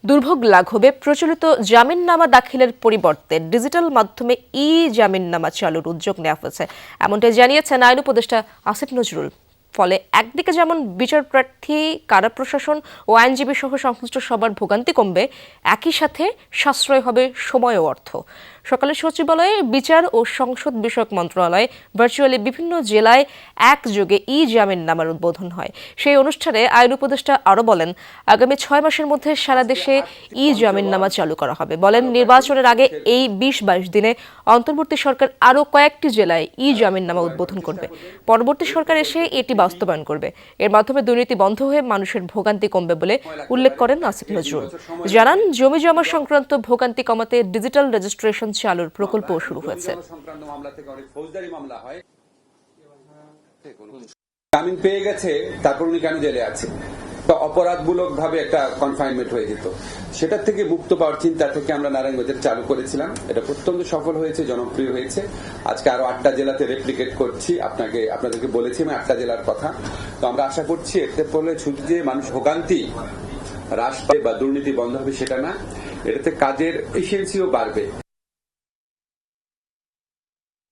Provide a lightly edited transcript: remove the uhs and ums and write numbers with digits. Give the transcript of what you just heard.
দুর্ভোগ লাঘবে প্রচলিত জামিননামা দাখিলের পরিবর্তে ডিজিটাল মাধ্যমে জামিননামা চালুর উদ্যোগ নেওয়া হয়েছে, এমনটাই জানিয়েছেন আইন উপদেষ্টা আসিফ নজরুল। ফলে একদিকে যেমন বিচার প্রার্থী, কারা প্রশাসন ও আইনজীবী সহ সংশ্লিষ্ট সবার ভোগান্তি কমবে, একই সাথে সাশ্রয় হবে সময় ও অর্থ। সকালে সচিবালয়ে বিচার ও সংসদ বিষয়ক মন্ত্রণালয়ে ভার্চুয়ালি বিভিন্ন জেলায় একযোগে জামিননামার উদ্বোধন হয়। সেই অনুষ্ঠানে আইন উপদেষ্টা আরও বলেন, আগামী 6 মাসের মধ্যে সারা দেশে জামিননামা চালু করা হবে। বলেন, নির্বাচনের আগে এই 20-22 দিনে অন্তর্বর্তী সরকার আরও কয়েকটি জেলায় জামিননামা উদ্বোধন করবে। পরবর্তী সরকার এসে এটি বাস্তবায়ন করবে। এর মাধ্যমে দুর্নীতি বন্ধ হয়ে মানুষের ভোগান্তি কমবে বলে উল্লেখ করেন আসিফ নজরুল। জানান, জমি জমা সংক্রান্ত ভোগান্তি কমাতে ডিজিটাল রেজিস্ট্রেশন চালুর প্রকল্প শুরু হয়েছে। জামিন পেয়ে গেছে, তারপর উনি কেন জেলে আছে? অপরাধমূলক ভাবে একটা কনফাইনমেন্ট হয়ে যেত, সেটার থেকে মুক্ত পাওয়ার চিন্তা থেকে আমরা নারায়ণগঞ্জে চালু করেছিলাম। এটা অত্যন্ত সফল হয়েছে, জনপ্রিয় হয়েছে। আজকে আরো 8টা জেলাতে রেপ্লিকেট করছি, আপনাদেরকে বলেছি আমি 8টা জেলার কথা। তো আমরা আশা করছি এতে ফলে শুধু যে মানুষ ভোগান্তি হ্রাস পাবে বা দুর্নীতি বন্ধ হবে সেটা না, এটাতে কাজের এফিসিয়েন্সিও বাড়বে।